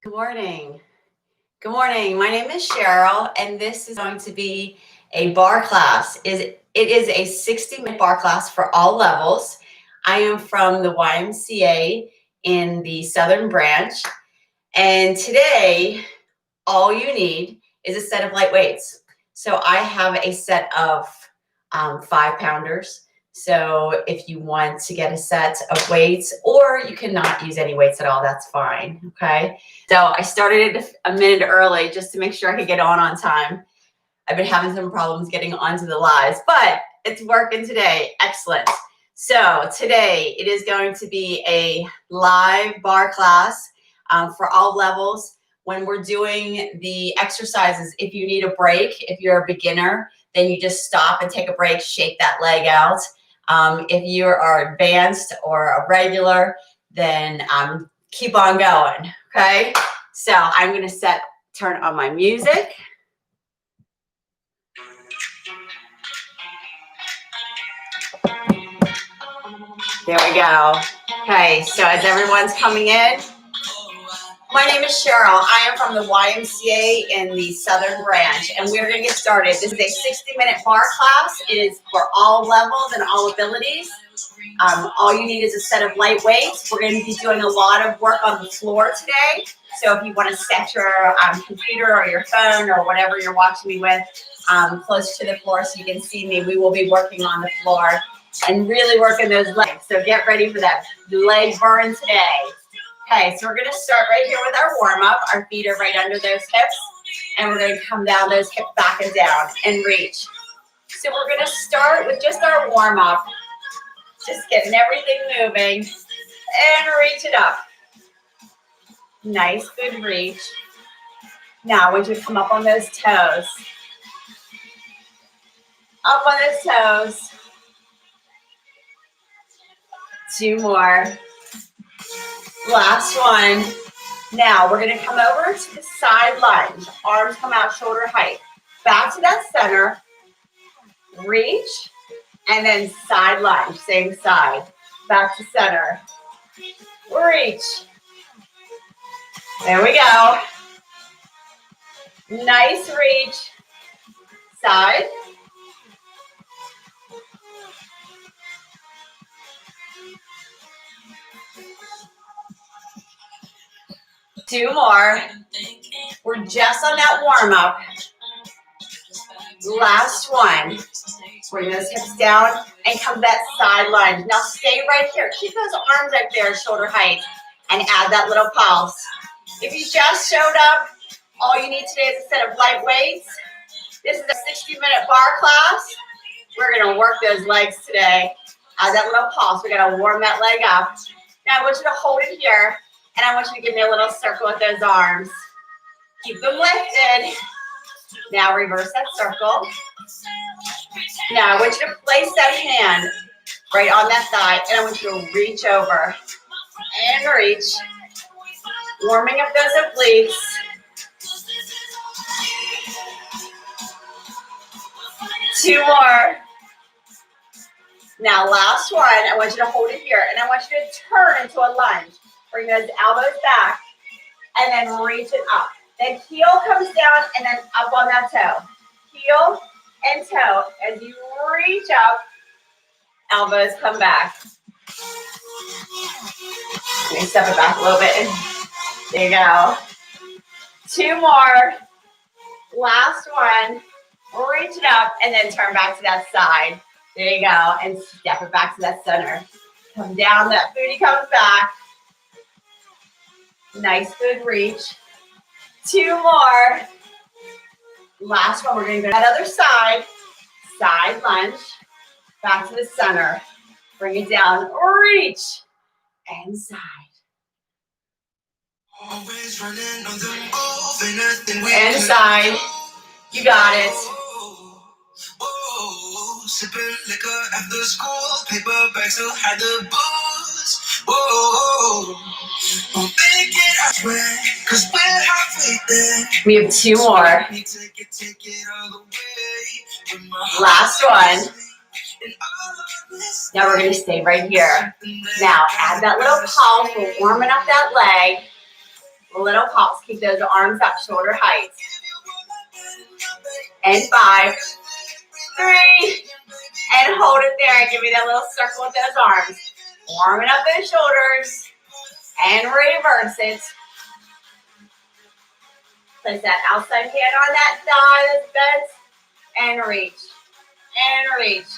Good morning. Good morning. My name is Cheryl, and this is going to be a barre class. It is a 60-minute barre class for all levels. I am from the YMCA in the Southern Branch, and today all you need is a set of light weights. So I have a set of 5-pounders. So if you want to get a set of weights, or you cannot use any weights at all, that's fine, okay? So I started a minute early just to make sure I could get on time. I've been having some problems getting onto the lives, but it's working today. Excellent. So today it is going to be a live barre class for all levels. When we're doing the exercises, if you need a break, if you're a beginner, then you just stop and take a break, shake that leg out. If you are advanced or a regular, then keep on going, okay? So I'm gonna turn on my music. There we go. Okay, so as everyone's coming in, my name is Cheryl. I am from the YMCA in the Southern Branch, and we're going to get started. This is a 60-minute barre class. It is for all levels and all abilities. All you need is a set of light weights. We're going to be doing a lot of work on the floor today. So if you want to set your computer or your phone or whatever you're watching me with close to the floor so you can see me, we will be working on the floor and really working those legs. So get ready for that leg burn today. Okay, so we're going to start right here with our warm-up. Our feet are right under those hips, and we're going to come down those hips back and down and reach. So we're going to start with just our warm-up, just getting everything moving, and reach it up. Nice, good reach. Now, I want you to come up on those toes. Up on those toes. 2 more. Last one. Now we're going to come over to the side lunge. Arms come out shoulder height. Back to that center. Reach. And then side lunge. Same side. Back to center. Reach. There we go. Nice reach. Side. Two more. We're just on that warm-up. Last one. Bring those hips down and come to that side lunge. Now stay right here. Keep those arms up there, shoulder height, and add that little pulse. If you just showed up, all you need today is a set of light weights. This is a 60-minute barre class. We're going to work those legs today. Add that little pulse. We're going to warm that leg up. Now I want you to hold it here. And I want you to give me a little circle with those arms. Keep them lifted. Now reverse that circle. Now I want you to place that hand right on that thigh, and I want you to reach over and reach. Warming up those obliques. Two more. Now last one, I want you to hold it here, and I want you to turn into a lunge. Bring those elbows back, and then reach it up. Then heel comes down, and then up on that toe. Heel and toe. As you reach up, elbows come back. Let me step it back a little bit. There you go. 2 more. Last one. Reach it up, and then turn back to that side. There you go. And step it back to that center. Come down, that booty comes back. Nice, good reach. 2 more. Last one, we're going to go to that other side. Side lunge. Back to the center. Bring it down. Reach. And side. And side. You got it. Sipping liquor after school. Paper bags still had the booze. We have 2 more. Last one. Now we're going to stay right here. Now add that little pulse. We're warming up that leg. Little pulse. Keep those arms up, shoulder height. And 5, 3, and hold it there. Give me that little circle with those arms. Warming up those shoulders. And reverse it. Place that outside hand on that thigh that's bent. And reach. And reach.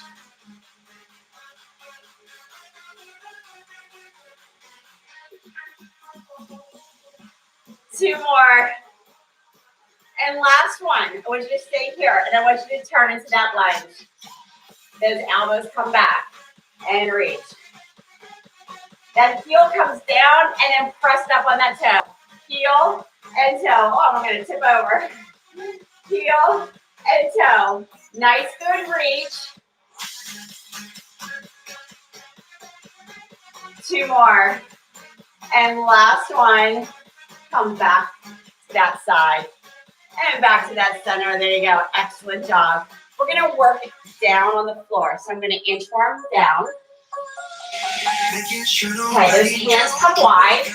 Two more. And last one. I want you to stay here, and I want you to turn into that lunge. Those elbows come back and reach. That heel comes down and then press up on that toe. Heel and toe. Oh, I'm going to tip over. Heel and toe. Nice, good reach. Two more. And last one. Come back to that side. And back to that center. There you go. Excellent job. We're going to work down on the floor. So I'm going to inchworm down. Okay, those hands come wide.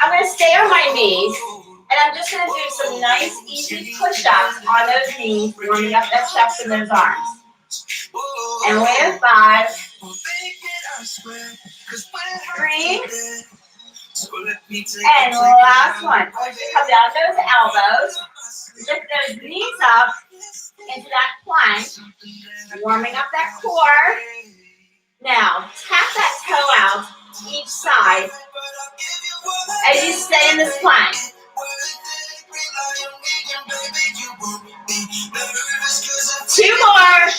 I'm going to stay on my knees. And I'm just going to do some nice, easy push-ups on those knees, warming up that chest and those arms. And with 5, 3, and last one. I want you to come down those elbows. Lift those knees up into that plank. Warming up that core. Now, tap that toe out each side as you stay in this plank. Two more.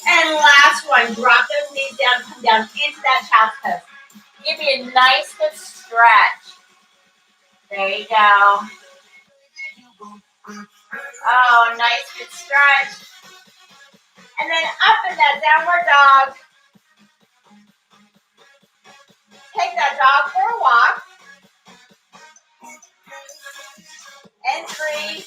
And last one. Drop those knees down. Come down into that child's pose. Give me a nice good stretch. There you go. Oh, nice good stretch. And then up in that downward dog. Take that dog for a walk. And 3.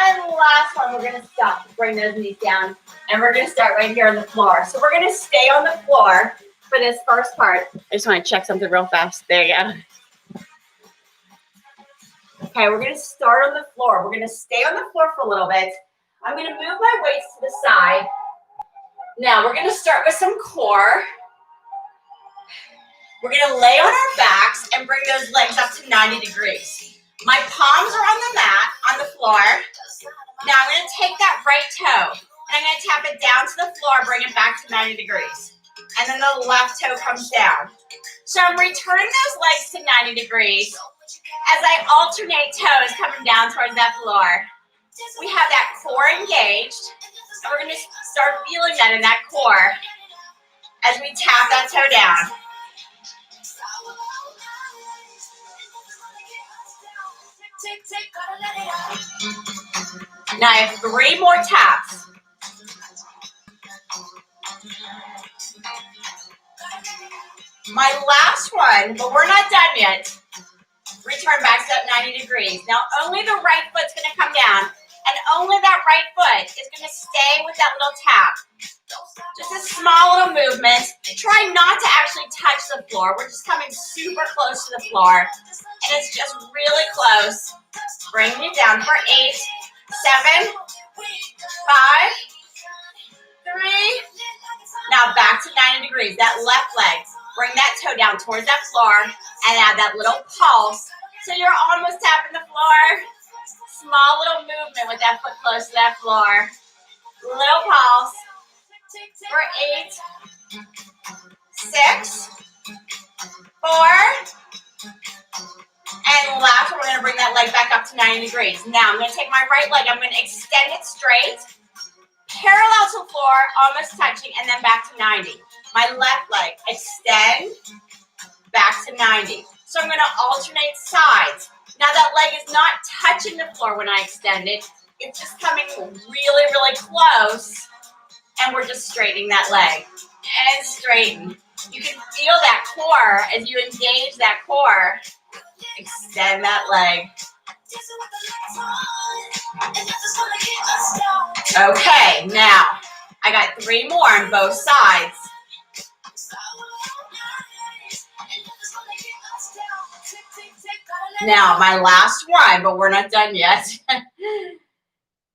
And last one, we're going to stop. Bring those knees down. And we're going to start right here on the floor. So we're going to stay on the floor for this first part. I just want to check something real fast. There you go. Okay, we're going to start on the floor. We're going to stay on the floor for a little bit. I'm going to move my weights to the side. Now, we're going to start with some core. We're going to lay on our backs and bring those legs up to 90 degrees. My palms are on the mat, on the floor. Now, I'm going to take that right toe, and I'm going to tap it down to the floor, bring it back to 90 degrees. And then the left toe comes down. So I'm returning those legs to 90 degrees as I alternate toes coming down towards that floor. We have that core engaged, and we're going to start feeling that in that core as we tap that toe down. Now I have 3 more taps. My last one, but we're not done yet. Return back to that 90 degrees. Now only the right foot's going to come down, and only that right foot is going to stay with that little tap. Just a small little movement. Try not to actually touch the floor. We're just coming super close to the floor, and it's just really close. Bringing it down for 8, 7, 5, 3. Now back to 90 degrees. That left leg. Bring that toe down towards that floor and add that little pulse. So you're almost tapping the floor. Small little movement with that foot close to that floor. Little pulse. For 8, 6, 4. And last one, we're going to bring that leg back up to 90 degrees. Now I'm going to take my right leg. I'm going to extend it straight. Parallel to the floor, almost touching, and then back to 90. My left leg, extend, back to 90. So I'm going to alternate sides. Now that leg is not touching the floor when I extend it. It's just coming really, really close. And we're just straightening that leg. And straighten. You can feel that core as you engage that core. Extend that leg. Okay, now I got 3 more on both sides. Now, my last one, but we're not done yet.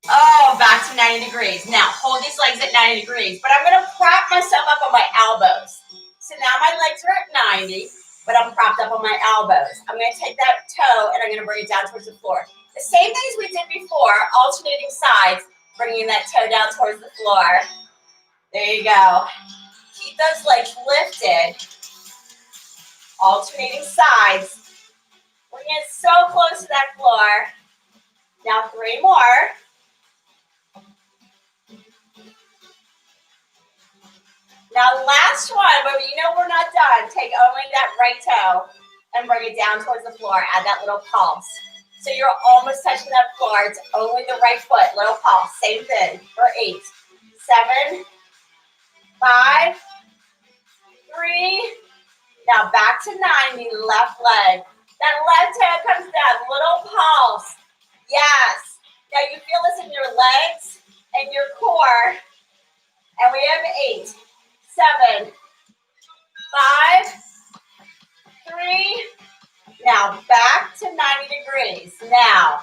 Oh, back to 90 degrees. Now, hold these legs at 90 degrees, but I'm going to prop myself up on my elbows. So now my legs are at 90, but I'm propped up on my elbows. I'm going to take that toe and I'm going to bring it down towards the floor. The same things we did before, alternating sides, bringing that toe down towards the floor. There you go. Keep those legs lifted. Alternating sides. Bring it so close to that floor. Now 3 more. Now last one, but you know we're not done. Take only that right toe and bring it down towards the floor. Add that little pulse. So you're almost touching that floor. It's only the right foot. Little pulse. Same thing for 8, 7, 5, 3. Now back to 90, left leg. That left toe comes down, little pulse. Yes. Now you feel this in your legs and your core. And we have 8, 7, 5, 3. Now back to 90 degrees. Now,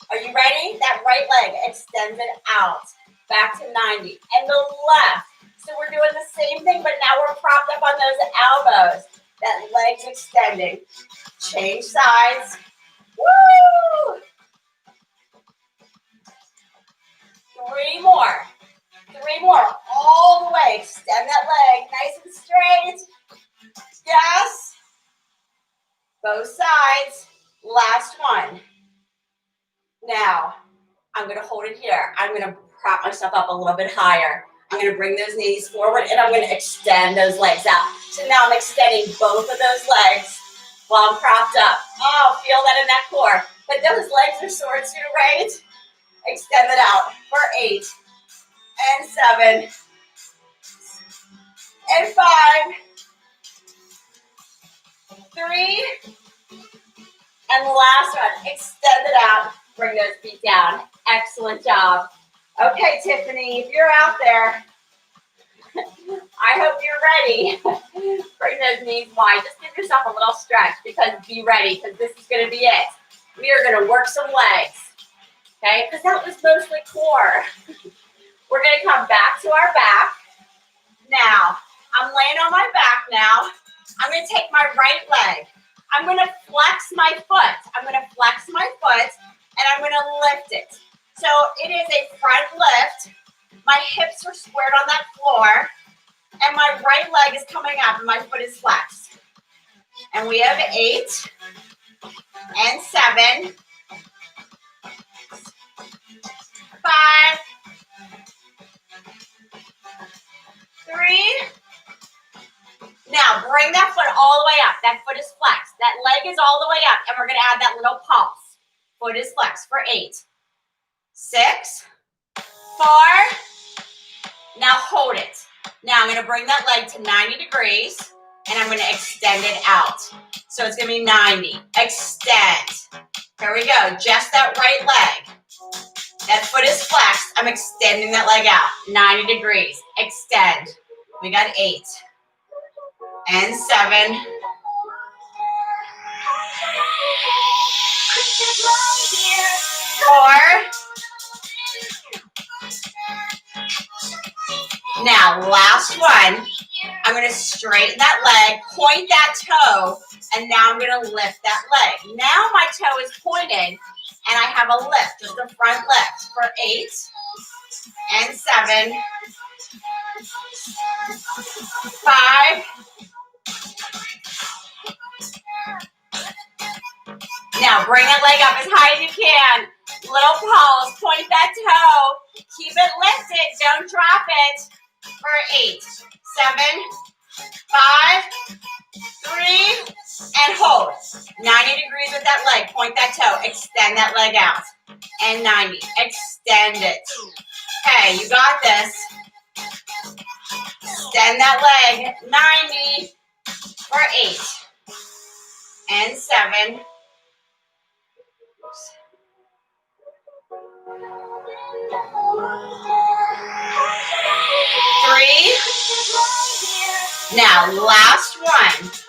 are you ready? That right leg extends it out. Back to 90. And the left. So we're doing the same thing, but now we're propped up on those elbows. That leg's extending. Change sides. Woo! 3 more. 3 more. All the way. Extend that leg. Nice and straight. Yes. Both sides. Last one. Now, I'm going to hold it here. I'm going to prop myself up a little bit higher. I'm going to bring those knees forward and I'm going to extend those legs out. So now I'm extending both of those legs while I'm propped up. Oh, feel that in that core. But those legs are sore too, right? Extend it out for 8 and 7 and 5, 3, and the last one. Extend it out. Bring those feet down. Excellent job. Okay, Tiffany, if you're out there, I hope you're ready. Bring those knees wide. Just give yourself a little stretch because be ready because this is going to be it. We are going to work some legs, okay? Because that was mostly core. We're going to come back to our back. Now, I'm laying on my back now. I'm going to take my right leg. I'm going to flex my foot. I'm going to flex my foot and I'm going to lift it. So it is a front lift. My hips are squared on that floor and my right leg is coming up and my foot is flexed. And we have 8 and 7, 5, 3. Now bring that foot all the way up. That foot is flexed. That leg is all the way up and we're going to add that little pulse. Foot is flexed for 8, 6, 4. Now hold it. Now I'm going to bring that leg to 90 degrees and I'm going to extend it out. So it's going to be 90. Extend. Here we go. Just that right leg. That foot is flexed. I'm extending that leg out. 90 degrees. Extend. We got 8 and 7. 4. Now, last one. I'm going to straighten that leg, point that toe, and now I'm going to lift that leg. Now my toe is pointed, and I have a lift, just a front lift for 8 and 7, 5. Now bring that leg up as high as you can. Little pulse, point that toe. Keep it lifted, don't drop it. For 8, 7, 5, 3, and hold. 90 degrees with that leg. Point that toe. Extend that leg out. And 90. Extend it. Okay, you got this. Extend that leg. 90 for 8 and 7. 3. Now, last one.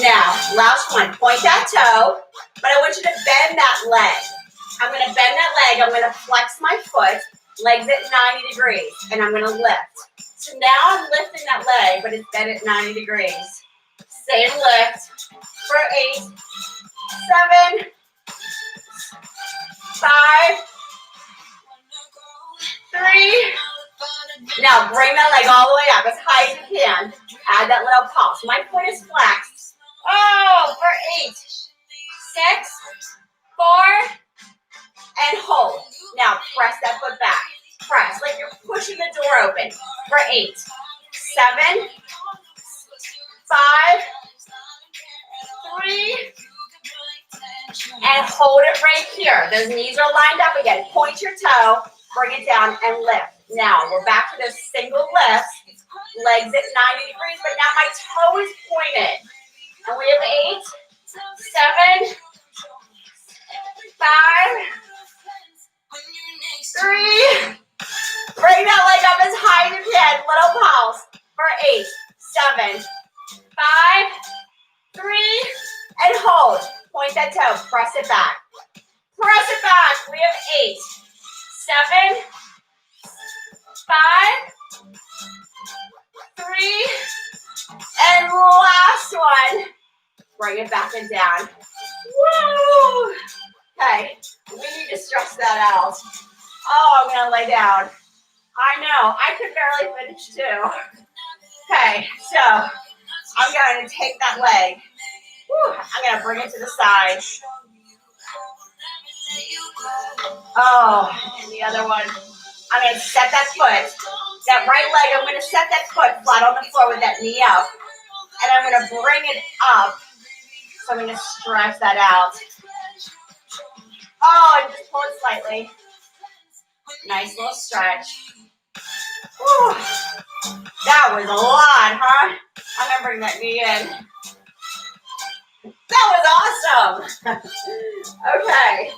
Now, last one. Point that toe, but I want you to bend that leg. I'm going to bend that leg. I'm going to flex my foot, legs at 90 degrees, and I'm going to lift. So now I'm lifting that leg, but it's bent at 90 degrees. Same lift for 8, 7, 5, 3. Now bring that leg all the way up as high as you can. Add that little pulse. My foot is flexed. Oh, for 8, 6, 4, and hold. Now press that foot back. Press like you're pushing the door open. For 8, 7, 5, 3, and hold it right here. Those knees are lined up again. Point your toe, bring it down, and lift. Now we're back to those single lifts. Legs at 90 degrees, but now my toe is pointed. And we have 8, 7, 5, 3. Bring that leg up as high as you can. Little pulse for 8, 7, 5, 3, and hold. Point that toe. Press it back. Press it back. We have 8, 7, 5, 3, and last one. Bring it back and down. Woo! Okay, we need to stretch that out. Oh, I'm gonna lay down. I know, I could barely finish too. Okay, so I'm going to take that leg. Woo, I'm gonna bring it to the side. Oh, and the other one. I'm gonna set that foot, that right leg, I'm gonna set that foot flat on the floor with that knee up. And I'm gonna bring it up. So I'm gonna stretch that out. Oh, and just pull it slightly. Nice little stretch. Whew. That was a lot, huh? I'm gonna bring that knee in. That was awesome. Okay,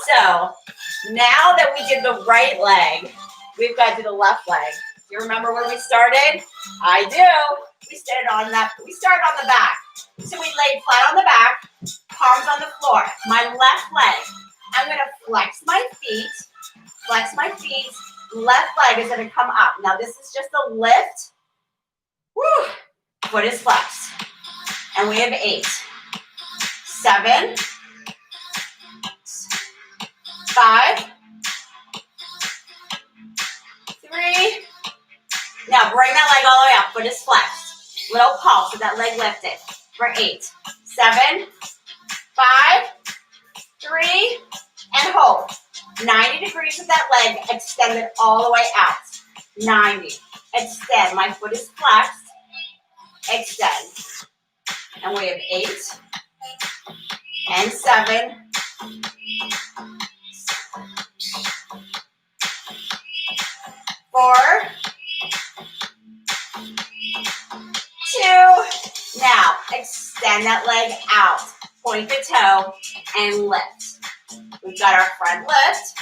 so now that we did the right leg, we've got to do the left leg. Do you remember where we started? I do. We started on the back. So we laid flat on the back, palms on the floor. My left leg, I'm gonna flex my feet. Left leg is gonna come up. Now this is just a lift. Woo. Foot is flexed. And we have 8, 7, 5, 3. Now bring that leg all the way up. Foot is flexed. Little pulse with that leg lifted. For 8, 7, 5, 3, and hold. 90 degrees with that leg, extend it all the way out. 90. Extend. My foot is flexed. Extend. And we have 8 and 7. 4, 2. Now, extend that leg out. Point the toe and lift. We've got our front lift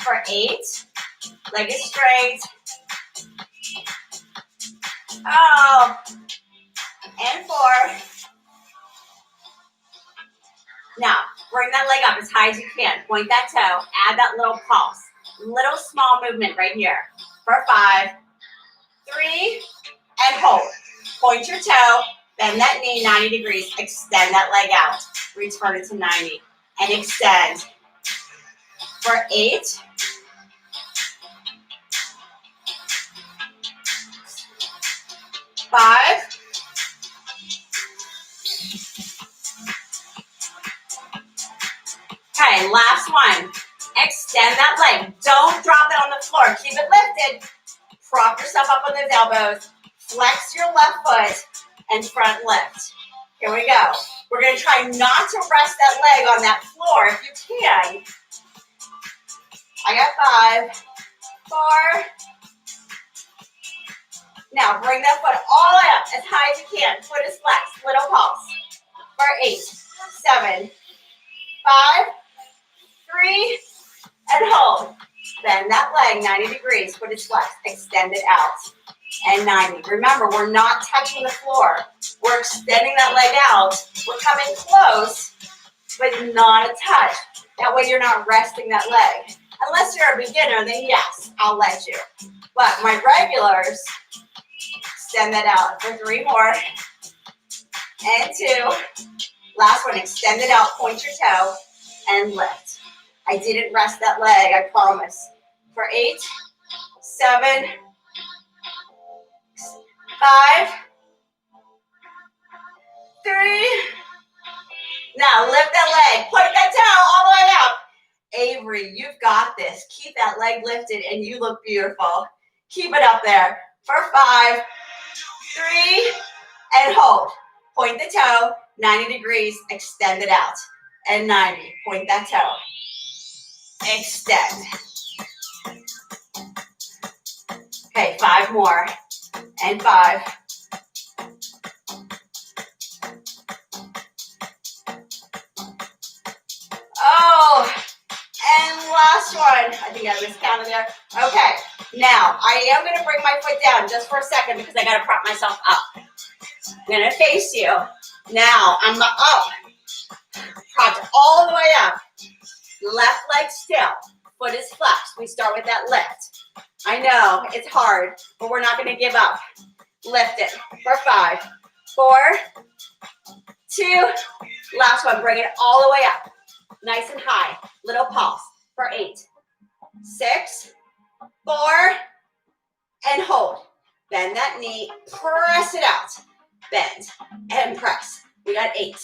for 8. Leg is straight. Oh, and 4. Now, bring that leg up as high as you can. Point that toe. Add that little pulse. Little small movement right here. For 5, 3, and hold. Point your toe. Bend that knee 90 degrees. Extend that leg out. Return it to 90. And extend. For 8. 5. 'Kay, last one. Extend that leg. Don't drop it on the floor. Keep it lifted. Prop yourself up on those elbows. Flex your left foot and front lift. Here we go. We're going to try not to rest that leg on that floor if you can. I got 5, 4. Now bring that foot all the way up as high as you can. Foot is flexed. Little pulse. For 8, 7, 5, 3, and hold. Bend that leg 90 degrees. Foot is flexed. Extend it out. and 90. Remember, we're not touching the floor. We're extending that leg out. We're coming close, but not a touch. That way you're not resting that leg. Unless you're a beginner, then yes, I'll let you. But my regulars, extend that out for 3 more. And 2. Last one, extend it out, point your toe, and lift. I didn't rest that leg, I promise. For 8, 7, 5, 3. Now lift that leg, point that toe all the way up. Avery, you've got this. Keep that leg lifted and you look beautiful. Keep it up there. For 5, 3, and hold. Point the toe, 90 degrees, extend it out. And 90, point that toe. Extend. Okay, 5 more. And 5. Oh, and last one. I think I miscounted there. Okay, now I am going to bring my foot down just for a second because I got to prop myself up. I'm going to face you. Now I'm up. Propped all the way up. Left leg still. Foot is flexed. We start with that lift. I know it's hard, but we're not going to give up. Lift it for 5, 4, 2. Last one. Bring it all the way up. Nice and high. Little pulse for 8, 6, 4, and hold. Bend that knee. Press it out. Bend and press. We got 8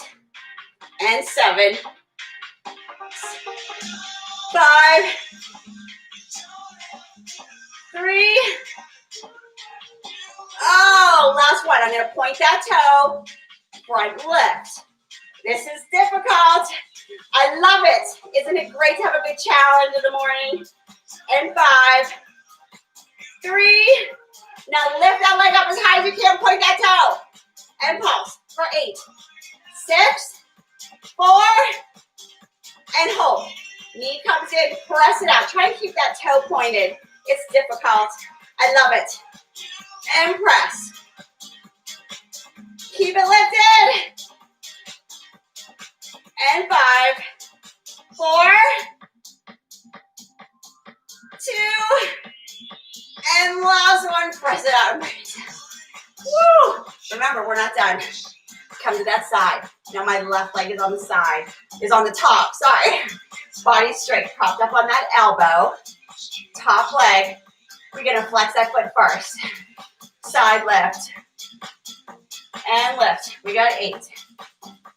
and 7, 5, 3. Oh, last one. I'm going to point that toe. Front lift. This is difficult. I love it. Isn't it great to have a big challenge in the morning? And 5, 3. Now lift that leg up as high as you can. Point that toe. And pulse for 8, 6, 4, and hold. Knee comes in, press it out. Try and keep that toe pointed. It's difficult. I love it. And press. Keep it lifted. And 5, 4, 2, and last one. Press it out. Woo! Remember, we're not done. Come to that side. Now my left leg is on the side. Is on the top. Sorry. Body straight. Propped up on that elbow. Top leg. We're going to flex that foot first. Side lift. And lift. We got 8,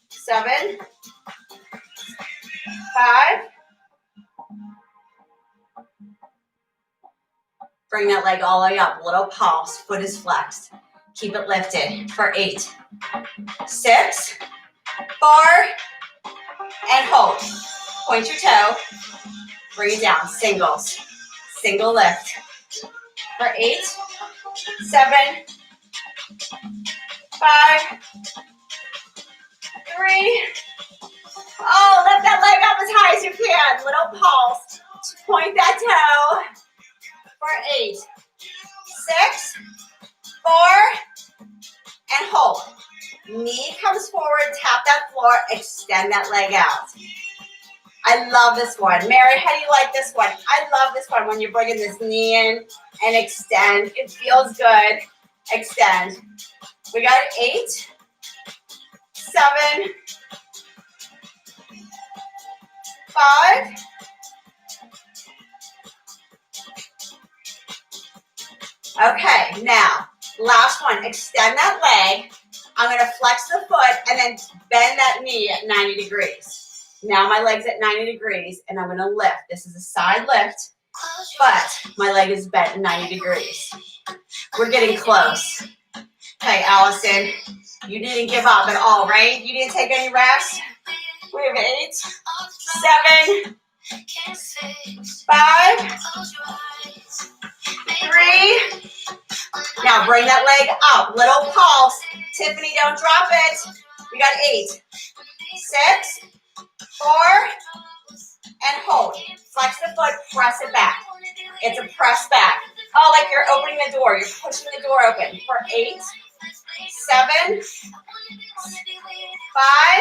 7, 5. Bring that leg all the way up. Little pulse. Foot is flexed. Keep it lifted for 8, 6, 4, and hold. Point your toe. Bring it down. Singles. Single lift for 8, 7, 5, 3. Oh, lift that leg up as high as you can. Little pulse. Point that toe for 8, 6, 4, and hold. Knee comes forward, tap that floor, extend that leg out. I love this one. Mary, how do you like this one? I love this one when you're bringing this knee in and extend. It feels good. Extend. We got 8, 7, 5, okay, now, last one. Extend that leg. I'm going to flex the foot and then bend that knee at 90 degrees. Now my leg's at 90 degrees and I'm going to lift. This is a side lift, but my leg is bent 90 degrees. We're getting close. Okay, Allison, you didn't give up at all, right? You didn't take any rest? We have 8, 7, 5, 3. Now bring that leg up. Little pulse. Tiffany, don't drop it. We got 8, 6, 4, and hold. Flex the foot, press it back. It's a press back. Oh, like you're opening the door. You're pushing the door open for 8, 7,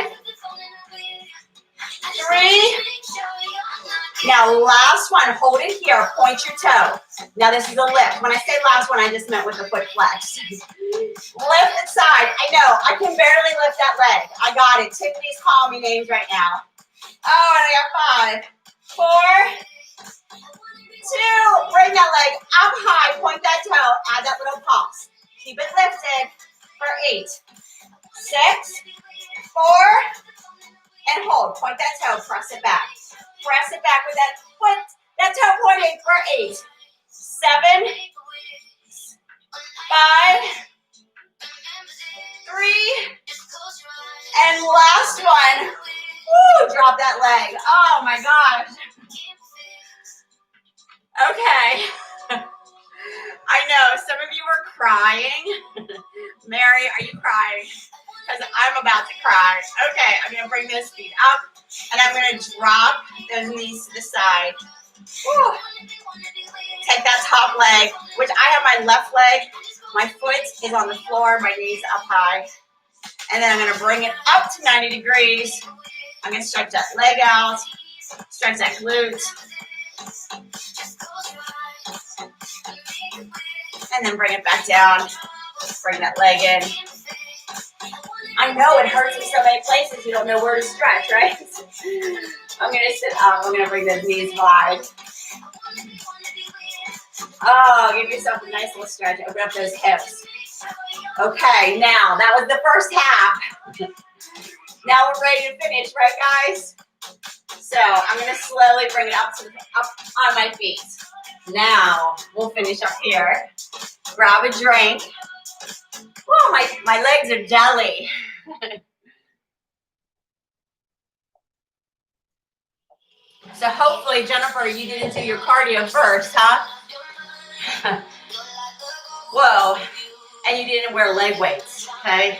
5, 3. Now, last one. Hold it here. Point your toe. Now, this is a lift. When I say last one, I just meant with the foot flex. Lift it side. I know. I can barely lift that leg. I got it. Tiffany's calling me names right now. Oh, and I got 5, 4, 2. Bring that leg up high. Point that toe. Add that little pulse. Keep it lifted for 8, 6, 4, and hold. Point that toe. Press it back. Press it back with that foot. That toe pointing for 8, 7, 5, 3, and last one. Woo, drop that leg. Oh my gosh. Okay. I know some of you are crying. Mary, are you crying? Because I'm about to cry. Okay, I'm going to bring those feet up and I'm going to drop those knees to the side. Woo. Take that top leg, which I have my left leg. My foot is on the floor, my knees up high. And then I'm going to bring it up to 90 degrees. I'm going to stretch that leg out, stretch that glute. And then bring it back down. Bring that leg in. I know it hurts in so many places you don't know where to stretch, right? I'm going to sit up. I'm going to bring those knees wide. Oh, give yourself a nice little stretch. Open up those hips. Okay, now that was the first half. Now we're ready to finish, right, guys? So I'm going to slowly bring it up on my feet. Now we'll finish up here. Grab a drink. Oh, my legs are jelly. So hopefully, Jennifer, you didn't do your cardio first, huh? Whoa. And you didn't wear leg weights, okay?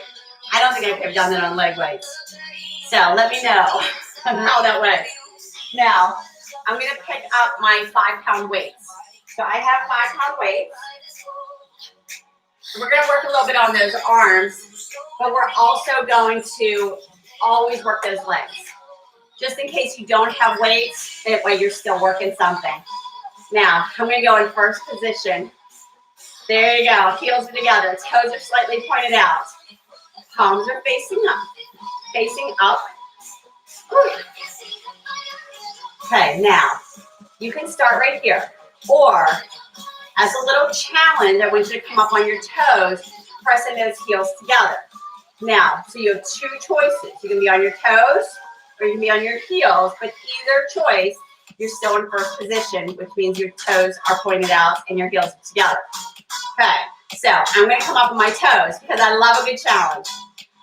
I don't think I could have done that on leg weights. So let me know how that went. Now, I'm going to pick up my 5-pound weights. So I have 5-pound weights. We're going to work a little bit on those arms, but we're also going to always work those legs. Just in case you don't have weights, that way you're still working something. Now, I'm going to go in first position. There you go. Heels are together. Toes are slightly pointed out. Palms are facing up. Facing up. Whew. Okay, now, you can start right here. Or, as a little challenge, I want you to come up on your toes, pressing those heels together. Now, so you have 2 choices. You can be on your toes, or you can be on your heels, but either choice, you're still in first position, which means your toes are pointed out and your heels are together. Okay, so I'm going to come up on my toes because I love a good challenge.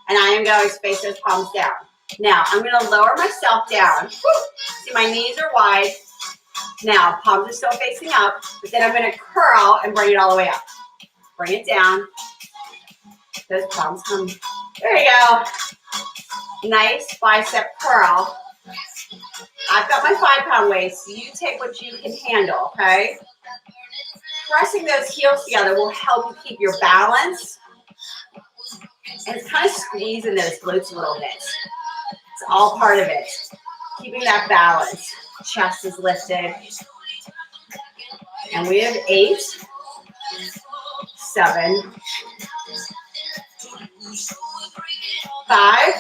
And I am going to face those palms down. Now, I'm going to lower myself down. Woo. See, my knees are wide. Now, palms are still facing up, but then I'm going to curl and bring it all the way up. Bring it down. Those palms come. There you go. Nice bicep curl. I've got my 5-pound weights. So you take what you can handle, okay? Pressing those heels together will help you keep your balance. And it's kind of squeezing those glutes a little bit. It's all part of it. Keeping that balance. Chest is lifted. And we have 8, 7, 5,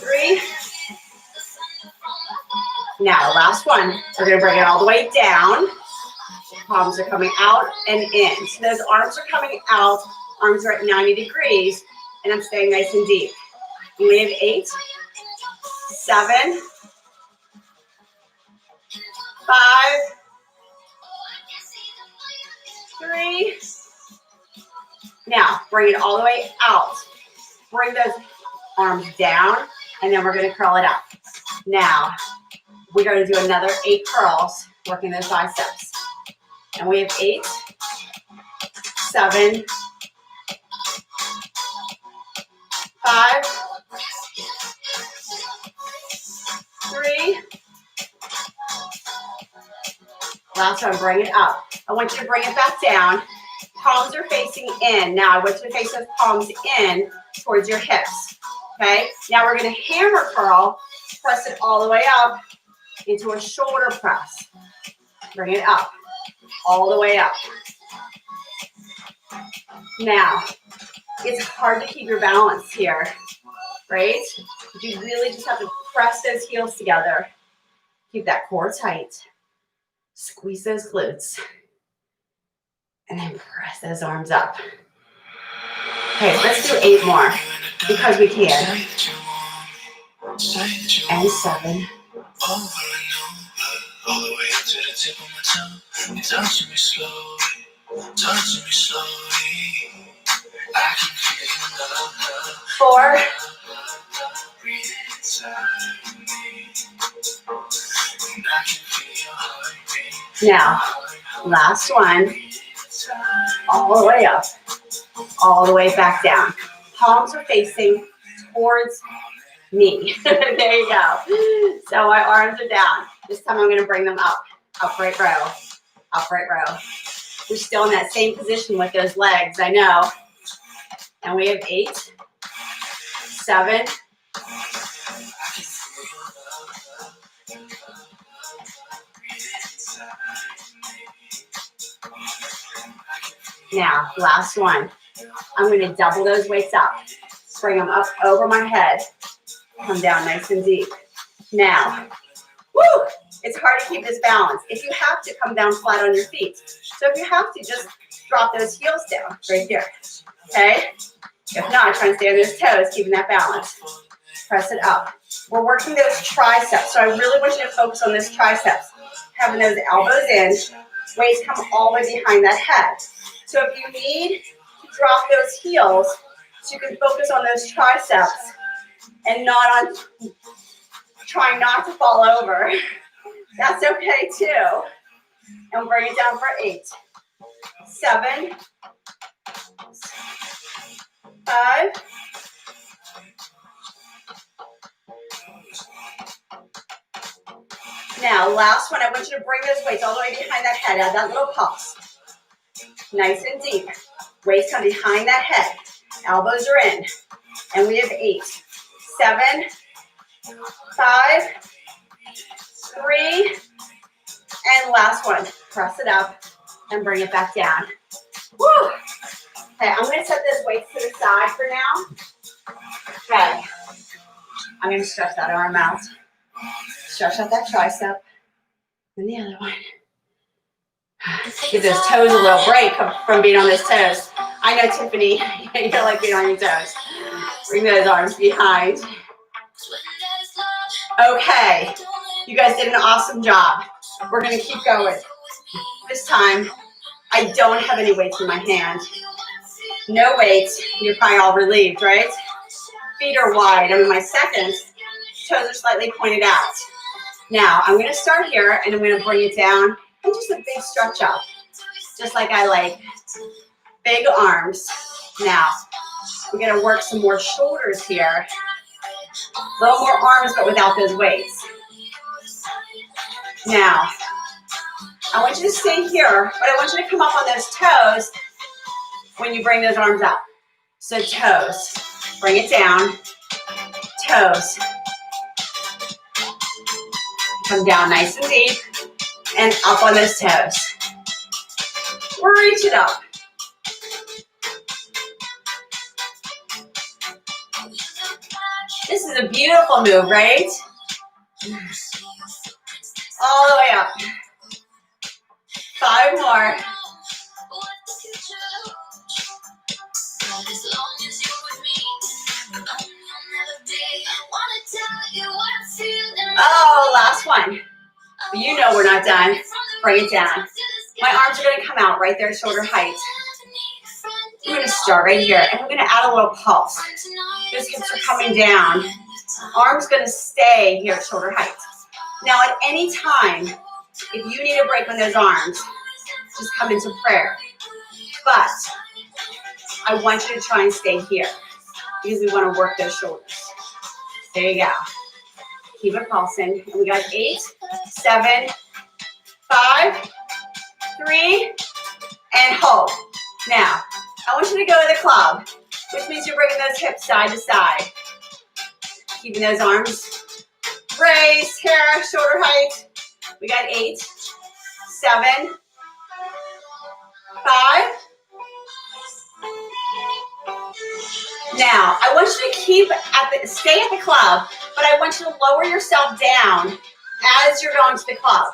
3. Now, last one. We're going to bring it all the way down. Palms are coming out and in. So those arms are coming out. Arms are at 90 degrees. And I'm staying nice and deep. We have 8, 7, 5, 3. Now, bring it all the way out. Bring those arms down, and then we're going to curl it up. Now, we're going to do another 8 curls, working those biceps. And we have 8, 7, 5, 3, Last one, bring it up. I want you to bring it back down. Palms are facing in. Now I want you to face those palms in towards your hips. Okay? Now we're going to hammer curl. Press it all the way up into a shoulder press. Bring it up. All the way up. Now, it's hard to keep your balance here, right? You really just have to press those heels together. Keep that core tight. Squeeze those glutes. And then press those arms up. Okay, let's do 8 more because we can. And 7. All the way up to the tip of my tongue. You're touching me slowly, touching me slowly. I can feel your love. 4. Now, last one. All the way up, all the way back down. Palms are facing towards me. There you go. So my arms are down. This time I'm going to bring them up. Upright row. Upright row. We're still in that same position with those legs, I know. And we have 8, 7. Now, last one. I'm going to double those weights up. Bring them up over my head. Come down nice and deep. Now, woo! It's hard to keep this balance. If you have to, come down flat on your feet. So if you have to, just drop those heels down right here. Okay? If not, try and stay on those toes, keeping that balance. Press it up. We're working those triceps. So I really want you to focus on those triceps. Having those elbows in. Weights come all the way behind that head. So if you need to drop those heels, so you can focus on those triceps and not on trying not to fall over. That's okay too. And bring it down for 8, 7, 5, 4. Now, last one. I want you to bring those weights all the way behind that head. Add that little pulse. Nice and deep. Weights come behind that head. Elbows are in. And we have 8, 7, 5, 3, and last one. Press it up and bring it back down. Woo! Okay, I'm going to set those weights to the side for now. Okay. I'm going to stretch that arm out. Stretch out that tricep. And the other one. Give those toes a little break from being on those toes. I know, Tiffany, you don't like being on your toes. Bring those arms behind. Okay, you guys did an awesome job. We're going to keep going. This time, I don't have any weights in my hand. No weights. You're probably all relieved, right? Feet are wide. I'm in my second. Toes are slightly pointed out. Now, I'm going to start here, and I'm going to bring it down. And just a big stretch up, just like I like. Big arms. Now, we're going to work some more shoulders here. A little more arms, but without those weights. Now, I want you to stay here, but I want you to come up on those toes when you bring those arms up. So toes, bring it down. Toes. Come down nice and deep. And up on those toes. Reach it up. This is a beautiful move, right? All the way up. 5 more. Oh, last one. You know we're not done. Bring it down. My arms are going to come out right there at shoulder height. I'm going to start right here, and I'm going to add a little pulse. Those hips are coming down. Arms going to stay here at shoulder height. Now, at any time, if you need a break on those arms, just come into prayer. But I want you to try and stay here because we want to work those shoulders. There you go. Keep it pulsing. And we got 8, 7, 5, 3, and hold. Now, I want you to go to the club, which means you're bringing those hips side to side. Keeping those arms raised here, shoulder height. We got 8, 7, 5. Now, I want you to stay at the club, but I want you to lower yourself down as you're going to the club.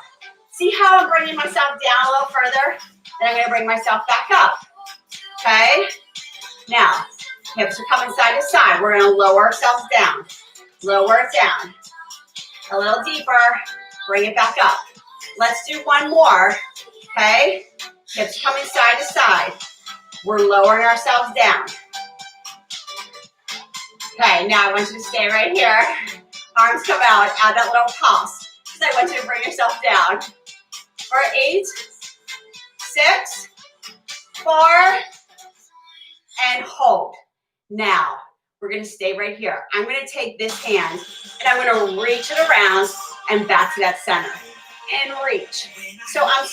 See how I'm bringing myself down a little further? Then I'm going to bring myself back up. Okay? Now, hips are coming side to side. We're going to lower ourselves down. Lower it down. A little deeper. Bring it back up. Let's do one more. Okay? Hips coming side to side. We're lowering ourselves down. Okay, now I want you to stay right here. Arms come out. Add that little pulse. So I want you to bring yourself down. For 8, 6, 4, and hold. Now, we're going to stay right here. I'm going to take this hand, and I'm going to reach it around and back to that center. And reach. So I'm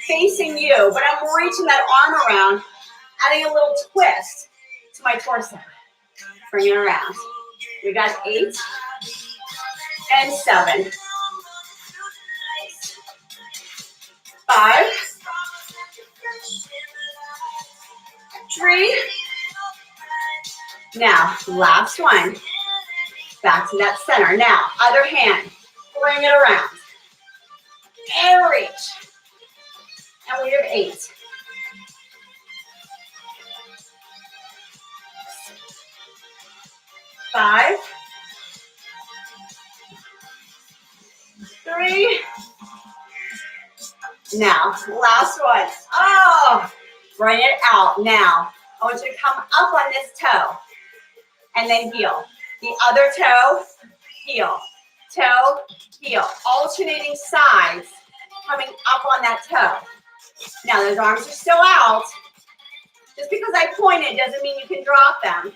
facing you, but I'm reaching that arm around, adding a little twist to my torso. Bring it around. We got 8 and 7. 5, 3. Now, last one. Back to that center. Now, other hand. Bring it around. And reach. And we have 8. 5, 3. Now, last one. Oh, bring it out. Now, I want you to come up on this toe and then heel. The other toe, heel. Toe, heel. Alternating sides, coming up on that toe. Now, those arms are still out. Just because I pointed doesn't mean you can drop them.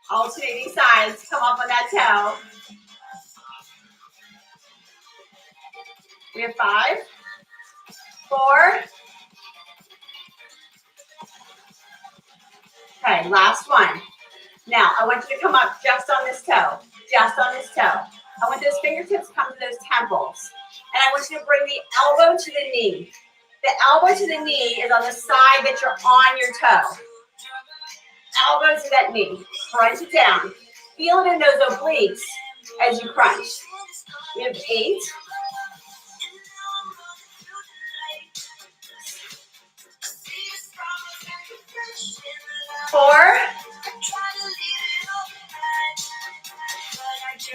Alternating sides, come up on that toe. We have 5, 4. Okay, last one. Now, I want you to come up just on this toe. Just on this toe. I want those fingertips to come to those temples. And I want you to bring the elbow to the knee. The elbow to the knee is on the side that you're on your toe. Elbow to that knee. Crunch it down. Feel it in those obliques as you crunch. We have 8. 4.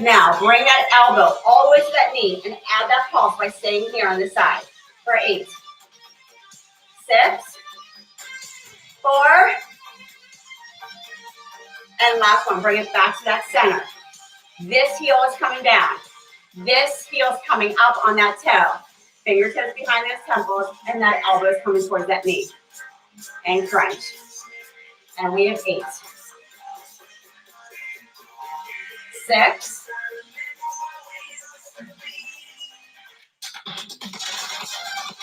Now, bring that elbow all the way to that knee and add that pulse by staying here on the side. For 8. 6. 4. And last one, bring it back to that center. This heel is coming down. This heel is coming up on that toe. Fingertips behind those temples, and that elbow is coming towards that knee. And crunch. And we have 8. 6.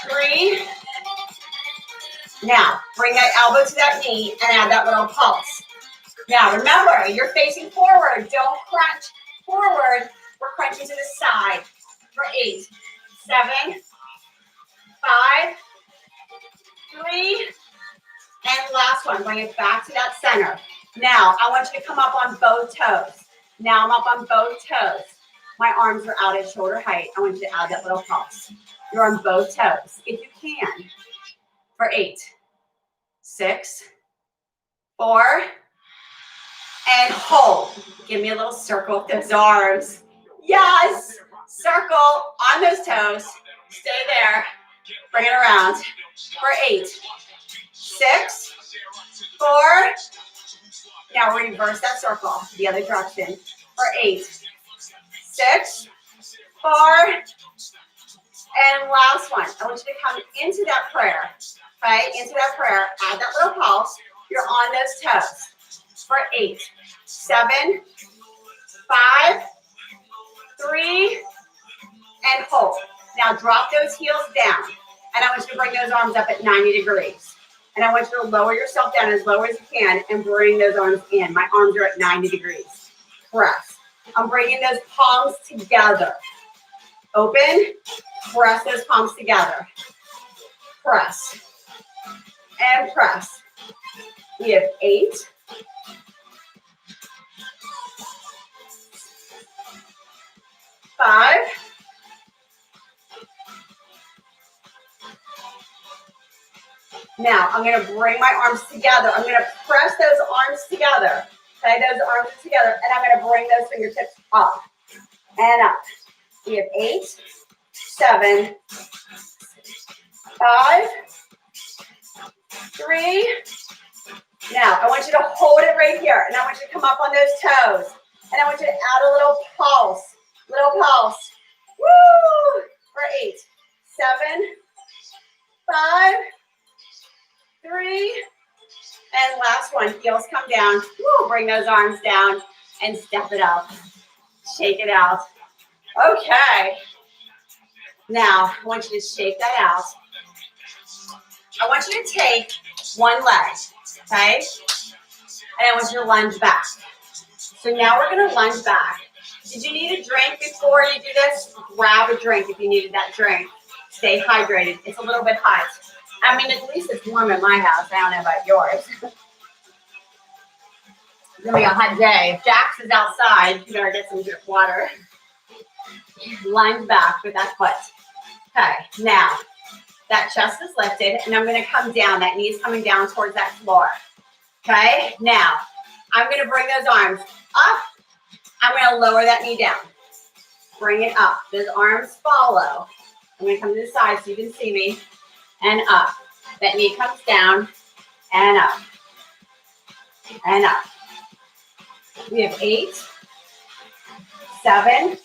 3. Now, bring that elbow to that knee and add that little pulse. Now, remember, you're facing forward. Don't crunch forward. We're crunching to the side. For 8, 7, 5, 3, and last one. Bring it back to that center. Now, I want you to come up on both toes. Now I'm up on both toes. My arms are out at shoulder height. I want you to add that little pulse. You're on both toes, if you can. For 8, 6, 4, and hold. Give me a little circle with those arms. Yes! Circle on those toes. Stay there. Bring it around. For 8, 6, 4. Now reverse that circle the other direction. For 8, 6, 4. And last one. I want you to come into that prayer. Okay? Into that prayer. Add that little pulse. You're on those toes. For 8, 7, 5, 3, and hold. Now drop those heels down. And I want you to bring those arms up at 90 degrees. And I want you to lower yourself down as low as you can and bring those arms in. My arms are at 90 degrees. Press. I'm bringing those palms together. Open. Press those palms together. Press. And press. We have 8. 5. 'Now, I'm going to bring my arms together. I'm going to press those arms together. Okay, those arms together. And I'm going to bring those fingertips up and up. We have 8, 7, 5, 3. Now, I want you to hold it right here. And I want you to come up on those toes. And I want you to add a little pulse. Little pulse. Woo! For 8, 7, 5, 3, and last one. Heels come down. Woo, bring those arms down and step it up. Shake it out. Okay. Now, I want you to shake that out. I want you to take one leg, okay? And I want you to lunge back. So now we're going to lunge back. Did you need a drink before you do this? Grab a drink if you needed that drink. Stay hydrated. It's a little bit hot. I mean, at least it's warm in my house. I don't know about yours. It's going to be a hot day. If Jax is outside, you better get some good water. Lunge back with that foot. Okay, now that chest is lifted, and I'm going to come down. That knee is coming down towards that floor. Okay, now I'm going to bring those arms up. I'm going to lower that knee down. Bring it up. Those arms follow. I'm going to come to the side so you can see me. And up. That knee comes down and up. And up. We have 8, 7,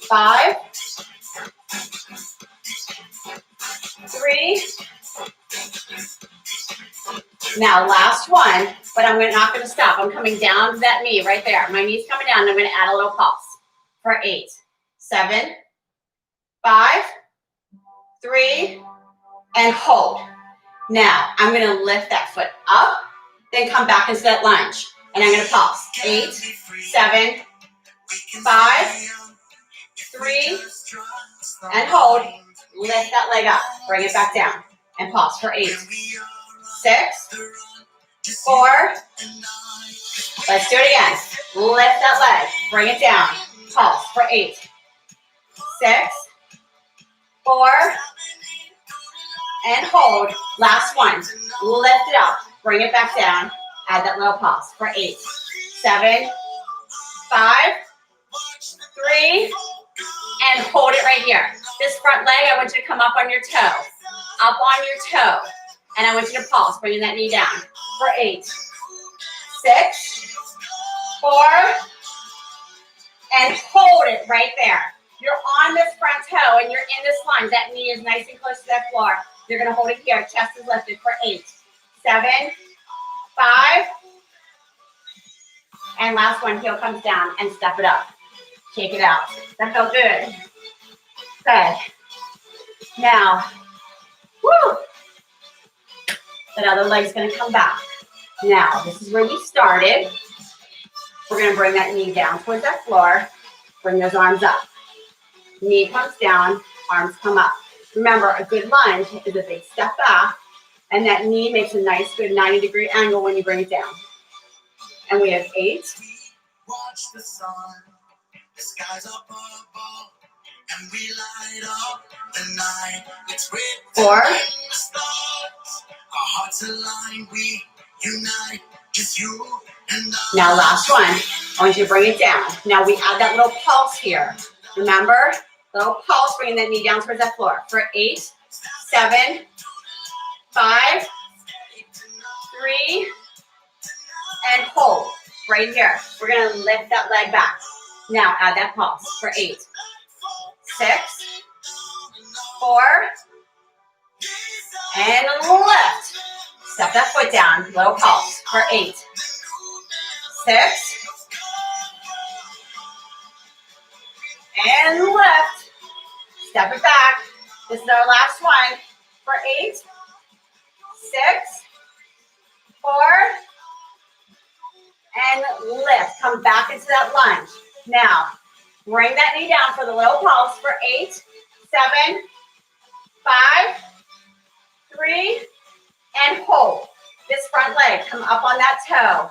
5, 3. Now, last one, but I'm not going to stop. I'm coming down to that knee right there. My knee's coming down, and I'm going to add a little pulse for 8, 7, 5, 3, and hold. Now, I'm going to lift that foot up, then come back into that lunge. And I'm going to pulse. 8, 7, 5, 3, and hold. Lift that leg up. Bring it back down. And pulse for 8, 6, 4. Let's do it again. Lift that leg. Bring it down. Pulse for 8, 6, 4, and hold. Last one. Lift it up. Bring it back down. Add that little pulse for 8, 7, 5, 3, and hold it right here. This front leg, I want you to come up on your toe. Up on your toe. And I want you to pulse, bringing that knee down for 8, 6, 4, and hold it right there. You're on this front toe and you're in this lunge. That knee is nice and close to that floor. You're going to hold it here. Chest is lifted for 8, 7, 5, and last one, heel comes down and step it up. Shake it out. That felt good. Okay. Now, woo! That other leg's going to come back. Now, this is where we started. We're going to bring that knee down towards that floor. Bring those arms up. Knee comes down, arms come up. Remember, a good lunge is a big step back, and that knee makes a nice, good 90-degree angle when you bring it down. And we have 8. Watch the sun, the skies up above, and we light up the night. It's with 4. the stars. Our hearts align, we unite, just you and I. Now, last one. I want you to bring it down. Now, we add that little pulse here. Remember? Little pulse, bringing that knee down towards that floor. For 8, 7, 5, 3, and hold. Right here. We're going to lift that leg back. Now, add that pulse. For 8, 6, 4, and lift. Step that foot down. Little pulse. For 8, 6, and lift. Step it back. This is our last one for 8, 6, 4, and lift. Come back into that lunge. Now, bring that knee down for the little pulse for 8, 7, 5, 3, and hold. This front leg, come up on that toe.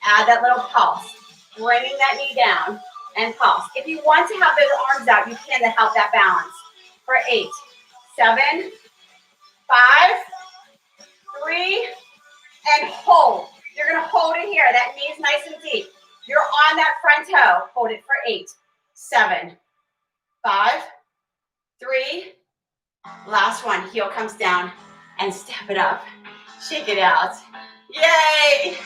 Add that little pulse. Bringing that knee down and pulse. If you want to have those arms out, you can to help that balance. For 8, 7, 5, 3, and hold. You're going to hold it here. That knee is nice and deep. You're on that front toe. Hold it for 8, 7, 5, 3. Last one. Heel comes down and step it up. Shake it out. Yay!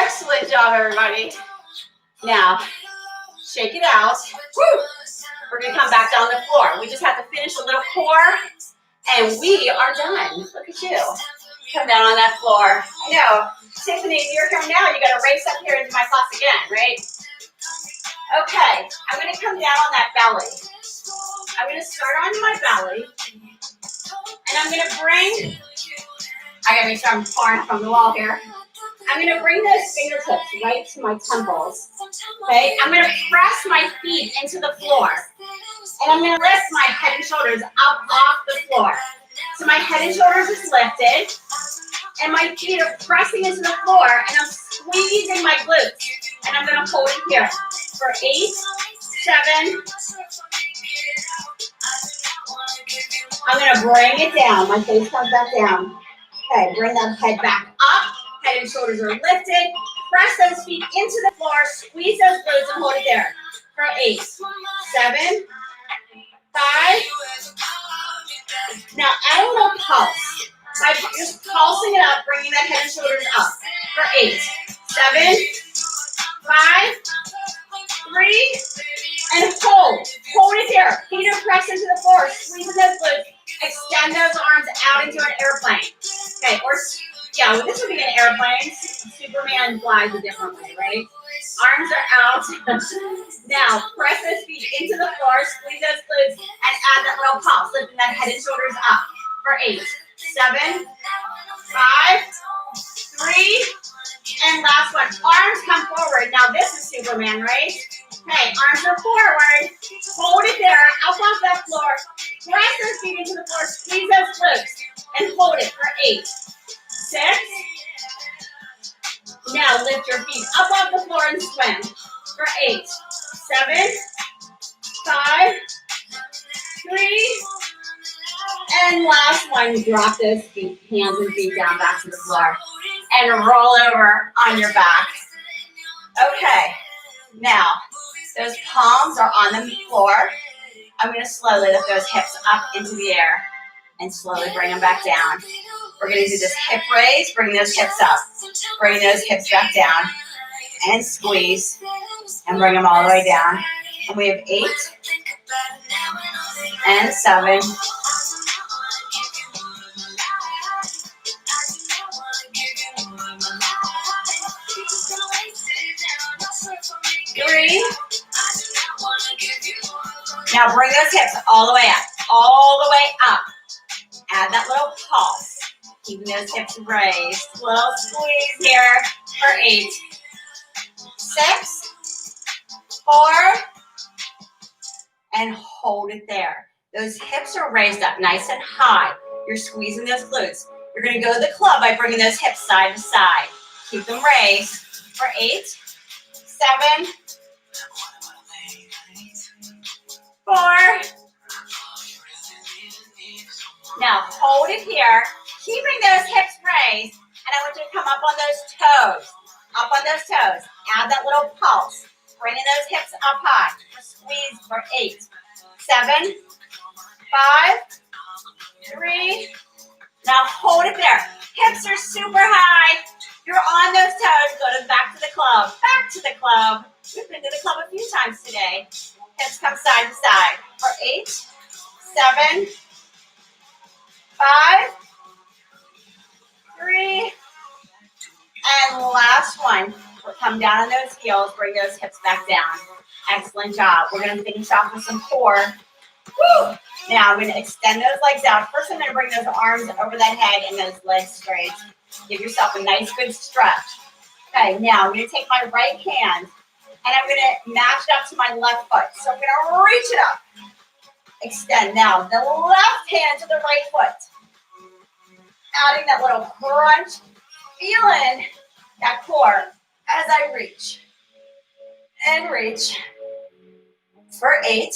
Excellent job, everybody. Now, shake it out. Woo! We're going to come back down the floor. We just have to finish a little core, and we are done. Look at you. Come down on that floor. I know. Tiffany, if you're here now, you got to race up here into my class again, right? Okay. I'm going to come down on that belly. I'm going to start on my belly, and I'm going to bring, I got to make sure I'm far enough from the wall here. I'm going to bring those fingertips right to my temples, okay? I'm going to press my feet into the floor, and I'm going to lift my head and shoulders up off the floor. So my head and shoulders is lifted, and my feet are pressing into the floor, and I'm squeezing my glutes, and I'm going to hold it here for 8, 7. I'm going to bring it down. My face comes back down. Okay, bring that head back up. Head and shoulders are lifted. Press those feet into the floor. Squeeze those glutes and hold it there for 8, 7, 5. Now add a little pulse. By just pulsing it up, bringing that head and shoulders up for 8, 7, 5, 3, and hold. Hold it there. Feet are pressed into the floor. Squeezing those glutes. Extend those arms out into an airplane. Okay, or yeah, well, this would be an airplane. Superman flies a different way, right? Arms are out. Now, press those feet into the floor, squeeze those glutes, and add that little pulse, lifting that head and shoulders up for 8, 7, 5, 3, and last one. Arms come forward. Now, this is Superman, right? Okay, arms are forward. Hold it there, up off that floor. Press those feet into the floor, squeeze those glutes, and hold it for 8, 6. Now lift your feet up off the floor and swim for 8, 7, 5, 3, and last one. Drop those feet, hands and feet down back to the floor, and roll over on your back. Okay, now those palms are on the floor. I'm going to slowly lift those hips up into the air and slowly bring them back down. We're going to do this hip raise, bring those hips up, bring those hips back down, and squeeze, and bring them all the way down. And we have 8, and 7, 3. Now bring those hips all the way up, all the way up. Add that little pulse, keeping those hips raised. Little squeeze here for 8, 6, 4, and hold it there. Those hips are raised up nice and high. You're squeezing those glutes. You're going to go to the club by bringing those hips side to side. Keep them raised for 8, 7, 4. Now hold it here, keeping those hips raised, and I want you to come up on those toes. Up on those toes. Add that little pulse. Bringing those hips up high. Squeeze for 8, 7, 5, 3. Now hold it there. Hips are super high. You're on those toes. Go to back to the club. Back to the club. We've been to the club a few times today. Hips come side to side for 8, 7, 5, 3, and last one. Come down on those heels, bring those hips back down. Excellent job. We're gonna finish off with some core. Woo! Now I'm gonna extend those legs out. First, I'm gonna bring those arms over that head and those legs straight. Give yourself a nice, good stretch. Okay, now I'm gonna take my right hand and I'm gonna match it up to my left foot. So I'm gonna reach it up. Extend. Now, the left hand to the right foot. Adding that little crunch. Feeling that core as I reach. And reach. For 8.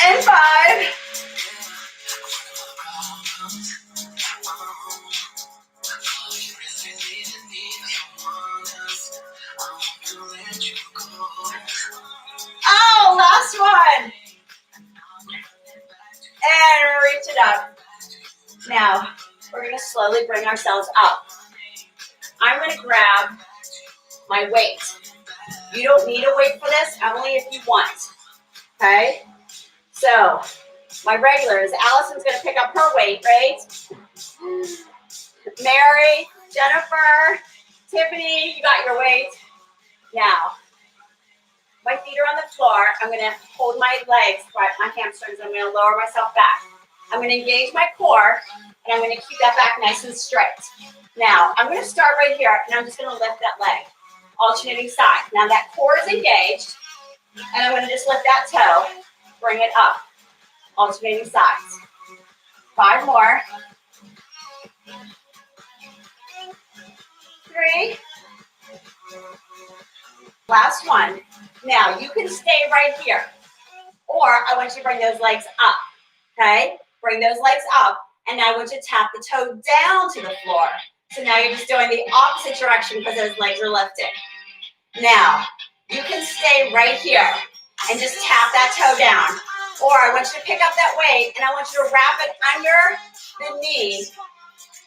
And 5. Oh, last one. And reach it up. Now, we're going to slowly bring ourselves up. I'm going to grab my weight. You don't need a weight for this, only if you want. Okay? So, my regulars, Allison's going to pick up her weight, right? Mary, Jennifer, Tiffany, you got your weight. Now, my feet are on the floor. I'm going to hold my legs, my hamstrings. I'm going to lower myself back. I'm going to engage my core, and I'm going to keep that back nice and straight. Now, I'm going to start right here, and I'm just going to lift that leg, alternating side. Now, that core is engaged, and I'm going to just lift that toe, bring it up, alternating sides. 5 more. 3. Last one. Now, you can stay right here, or I want you to bring those legs up, okay? Bring those legs up, and now I want you to tap the toe down to the floor. So now you're just doing the opposite direction because those legs are lifted. Now, you can stay right here and just tap that toe down, or I want you to pick up that weight, and I want you to wrap it under the knee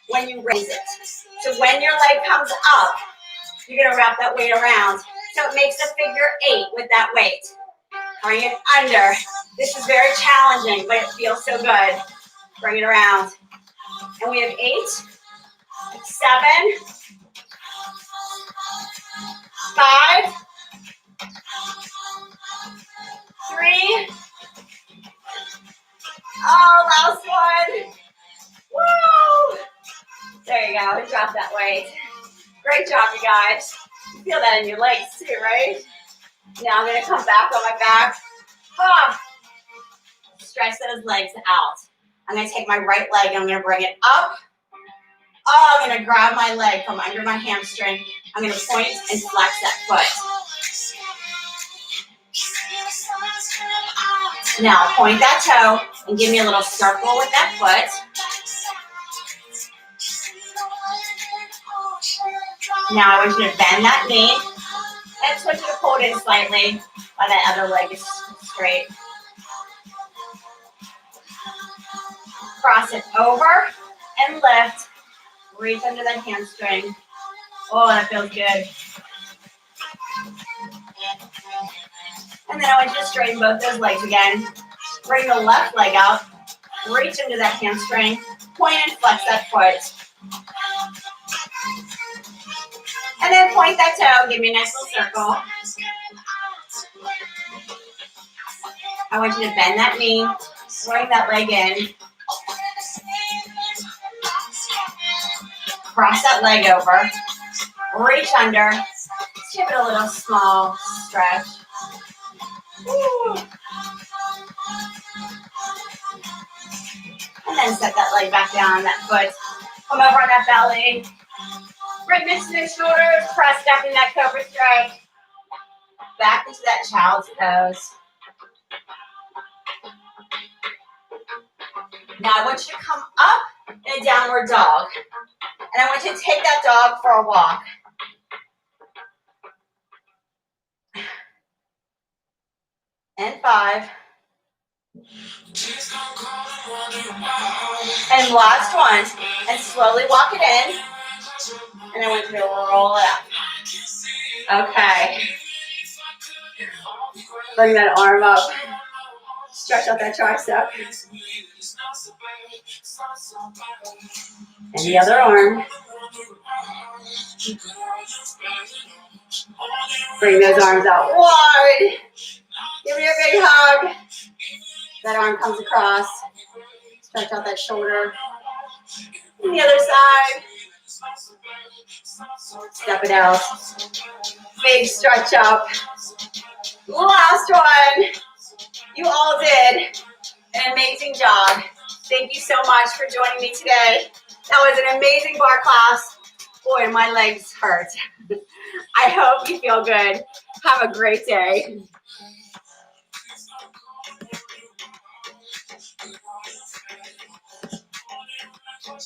when you raise it. So when your leg comes up, you're going to wrap that weight around. So it makes a figure 8 with that weight. Bring it under. This is very challenging, but it feels so good. Bring it around. And we have 8, 7, 5, 3. Oh, last one. Woo! There you go. We dropped that weight. Great job, you guys. You feel that in your legs too, right? Now I'm going to come back on my back. Stretch those legs out. I'm going to take my right leg and I'm going to bring it up. Oh, I'm going to grab my leg from under my hamstring. I'm going to point and flex that foot. Now point that toe and give me a little circle with that foot. Now I want you to bend that knee and switch it to pull it in slightly while that other leg is straight. Cross it over and lift. Reach under that hamstring. Oh, that feels good. And then I want you to straighten both those legs again. Bring the left leg out. Reach into that hamstring. Point and flex that foot. And then point that toe. Give me a nice little circle. I want you to bend that knee. Bring that leg in. Cross that leg over. Reach under. Give it a little small stretch. Woo. And then set that leg back down on that foot. Come over on that belly. Bring this to the shoulders. Press back in that cobra strike. Back into that child's pose. Now I want you to come up in a downward dog. And I want you to take that dog for a walk. And 5. And last one. And slowly walk it in. And I want you to roll it up. Okay. Bring that arm up. Stretch out that tricep. And the other arm. Bring those arms out wide. Give me a big hug. That arm comes across. Stretch out that shoulder. And the other side. Step it out. Big stretch up. Last one. You all did an amazing job. Thank you so much for joining me today. That was an amazing bar class. Boy, my legs hurt. I hope you feel good. Have a great day.